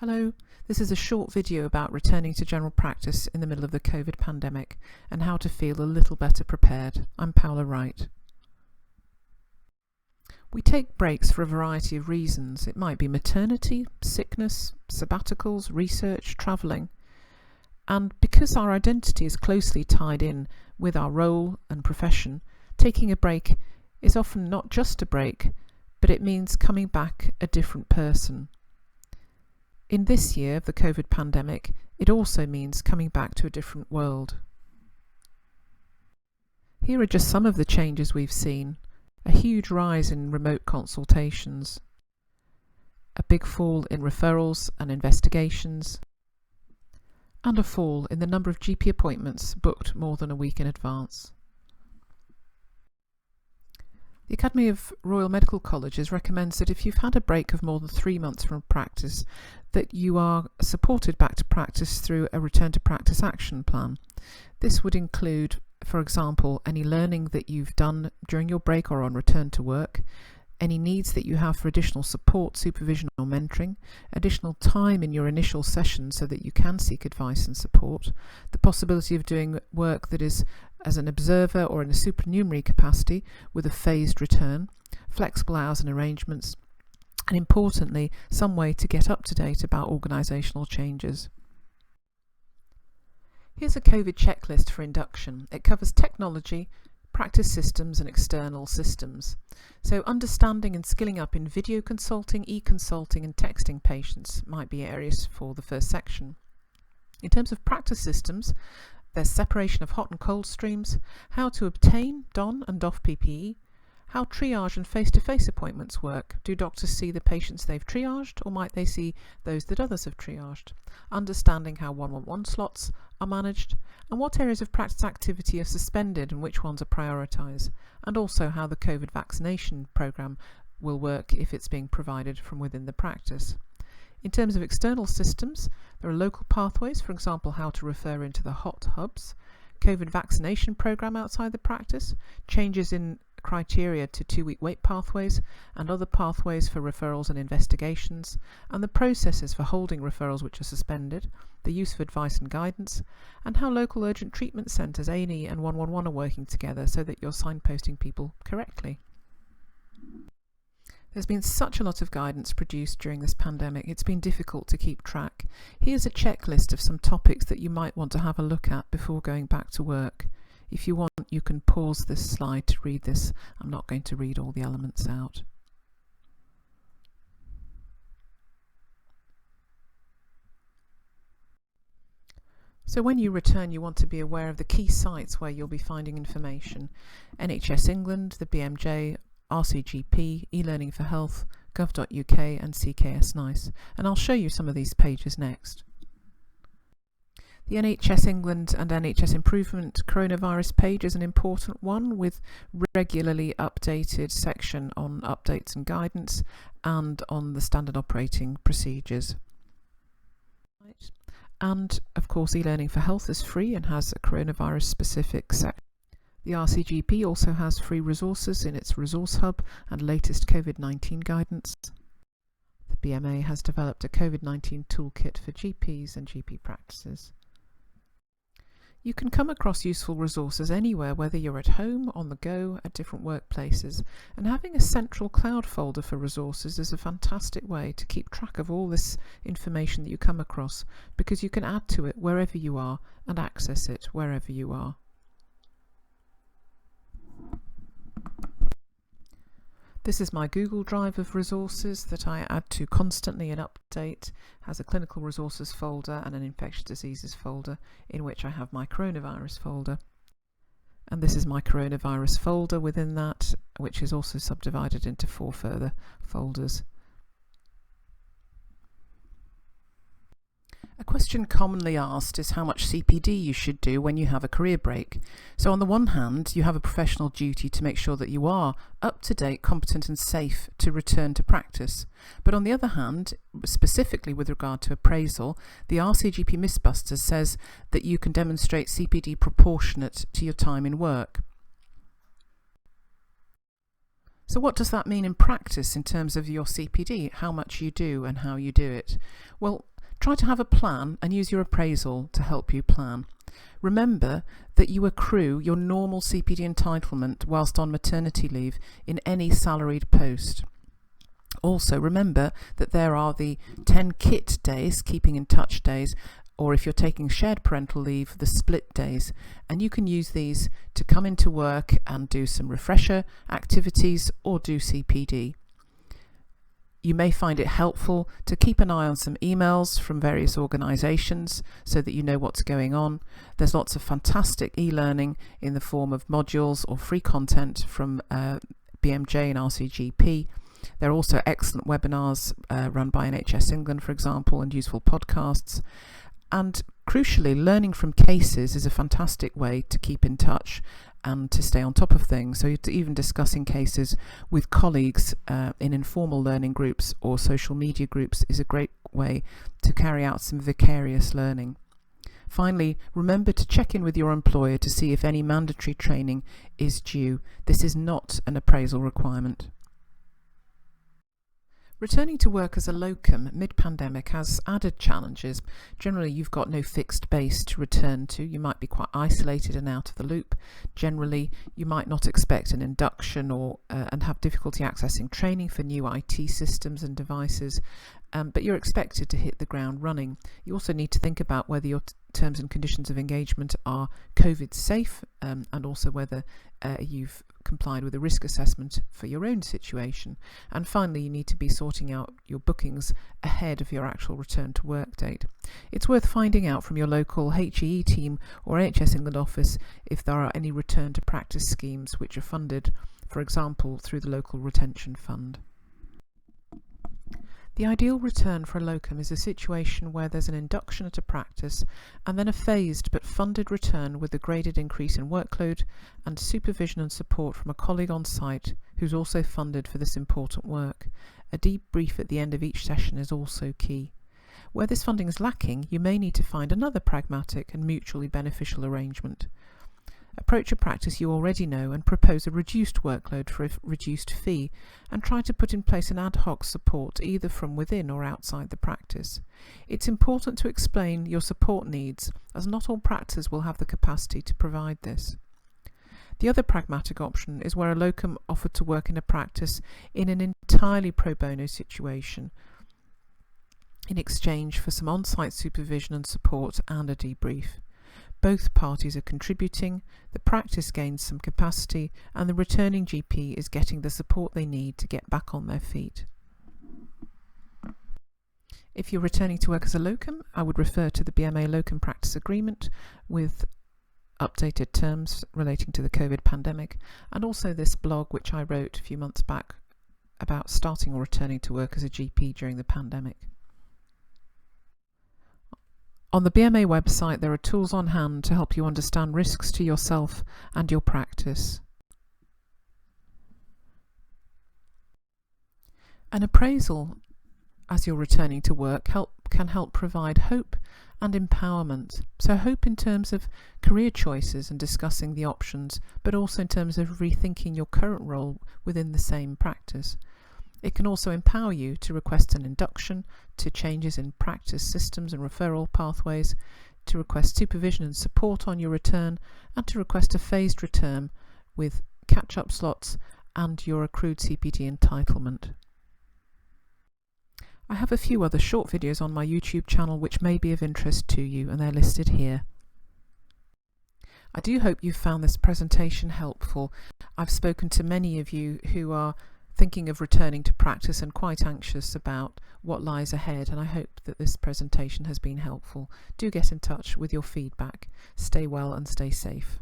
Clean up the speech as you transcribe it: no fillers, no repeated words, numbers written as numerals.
Hello, this is a short video about returning to general practice in the middle of the COVID pandemic and how to feel a little better prepared. I'm Paula Wright. We take breaks for a variety of reasons. It might be maternity, sickness, sabbaticals, research, travelling. And because our identity is closely tied in with our role and profession, taking a break is often not just a break, but it means coming back a different person. In this year of the COVID pandemic, it also means coming back to a different world. Here are just some of the changes we've seen. A huge rise in remote consultations, a big fall in referrals and investigations, and a fall in the number of GP appointments booked more than a week in advance. The Academy of Royal Medical Colleges recommends that if you've had a break of more than 3 months from practice, that you are supported back to practice through a return to practice action plan. This would include, for example, any learning that you've done during your break or on return to work, any needs that you have for additional support, supervision or mentoring, additional time in your initial session so that you can seek advice and support, the possibility of doing work that is as an observer or in a supernumerary capacity with a phased return, flexible hours and arrangements, and importantly, some way to get up to date about organisational changes. Here's a COVID checklist for induction. It covers technology, practice systems and external systems. So understanding and skilling up in video consulting, e-consulting and texting patients might be areas for the first section. In terms of practice systems, there's separation of hot and cold streams, how to obtain, don and doff PPE, how triage and face-to-face appointments work. Do doctors see the patients they've triaged or might they see those that others have triaged? Understanding how 111 slots are managed and what areas of practice activity are suspended and which ones are prioritised, and also how the COVID vaccination programme will work if it's being provided from within the practice. In terms of external systems, there are local pathways, for example, how to refer into the hot hubs, COVID vaccination programme outside the practice, changes in criteria to 2-week wait pathways and other pathways for referrals and investigations, and the processes for holding referrals which are suspended, the use of advice and guidance, and how local urgent treatment centres, A&E and 111 are working together so that you're signposting people correctly. There's been such a lot of guidance produced during this pandemic, it's been difficult to keep track. Here's a checklist of some topics that you might want to have a look at before going back to work. If you want, you can pause this slide to read this. I'm not going to read all the elements out. So when you return, you want to be aware of the key sites where you'll be finding information. NHS England, the BMJ, RCGP, eLearning for Health, gov.uk and CKS NICE. And I'll show you some of these pages next. The NHS England and NHS Improvement coronavirus page is an important one with regularly updated section on updates and guidance and on the standard operating procedures. And of course eLearning for Health is free and has a coronavirus specific section. The RCGP also has free resources in its resource hub and latest COVID-19 guidance. The BMA has developed a COVID-19 toolkit for GPs and GP practices. You can come across useful resources anywhere, whether you're at home, on the go, at different workplaces, and having a central cloud folder for resources is a fantastic way to keep track of all this information that you come across, because you can add to it wherever you are and access it wherever you are. This is my Google Drive of resources that I add to constantly and update. It has a clinical resources folder and an infectious diseases folder in which I have my coronavirus folder. And this is my coronavirus folder within that, which is also subdivided into 4 further folders. A question commonly asked is how much CPD you should do when you have a career break. So on the one hand, you have a professional duty to make sure that you are up to date, competent and safe to return to practice. But on the other hand, specifically with regard to appraisal, the RCGP Mythbusters says that you can demonstrate CPD proportionate to your time in work. So what does that mean in practice in terms of your CPD, how much you do and how you do it? Well, Try to have a plan and use your appraisal to help you plan. Remember that you accrue your normal CPD entitlement whilst on maternity leave in any salaried post. Also remember that there are the 10 KIT days, keeping in touch days, or if you're taking shared parental leave, the split days, and you can use these to come into work and do some refresher activities or do CPD. You may find it helpful to keep an eye on some emails from various organisations so that you know what's going on. There's lots of fantastic e-learning in the form of modules or free content from BMJ and RCGP. There are also excellent webinars run by NHS England, for example, and useful podcasts. And crucially, learning from cases is a fantastic way to keep in touch and to stay on top of things. So even discussing cases with colleagues in informal learning groups or social media groups is a great way to carry out some vicarious learning. Finally, remember to check in with your employer to see if any mandatory training is due. This is not an appraisal requirement. Returning to work as a locum mid-pandemic has added challenges. Generally, you've got no fixed base to return to. You might be quite isolated and out of the loop. Generally, you might not expect an induction and have difficulty accessing training for new IT systems and devices, but you're expected to hit the ground running. You also need to think about whether your terms and conditions of engagement are COVID safe, and also whether you've complied with a risk assessment for your own situation. And finally, you need to be sorting out your bookings ahead of your actual return to work date. It's worth finding out from your local HEE team or NHS England office if there are any return to practice schemes which are funded, for example, through the local retention fund. The ideal return for a locum is a situation where there's an induction at a practice and then a phased but funded return with a graded increase in workload and supervision and support from a colleague on site who's also funded for this important work. A debrief at the end of each session is also key. Where this funding is lacking, you may need to find another pragmatic and mutually beneficial arrangement. Approach a practice you already know and propose a reduced workload for a reduced fee, and try to put in place an ad hoc support either from within or outside the practice. It's important to explain your support needs, as not all practices will have the capacity to provide this. The other pragmatic option is where a locum offered to work in a practice in an entirely pro bono situation in exchange for some on-site supervision and support and a debrief. Both parties are contributing, the practice gains some capacity, and the returning GP is getting the support they need to get back on their feet. If you're returning to work as a locum, I would refer to the BMA Locum Practice Agreement with updated terms relating to the COVID pandemic, and also this blog which I wrote a few months back about starting or returning to work as a GP during the pandemic. On the BMA website, there are tools on hand to help you understand risks to yourself and your practice. An appraisal as you're returning to work can help provide hope and empowerment. So hope in terms of career choices and discussing the options, but also in terms of rethinking your current role within the same practice. It can also empower you to request an induction, to changes in practice systems and referral pathways, to request supervision and support on your return, and to request a phased return with catch-up slots and your accrued CPD entitlement. I have a few other short videos on my YouTube channel which may be of interest to you, and they're listed here. I do hope you found this presentation helpful. I've spoken to many of you who are thinking of returning to practice and quite anxious about what lies ahead, and I hope that this presentation has been helpful. Do get in touch with your feedback. Stay well and stay safe.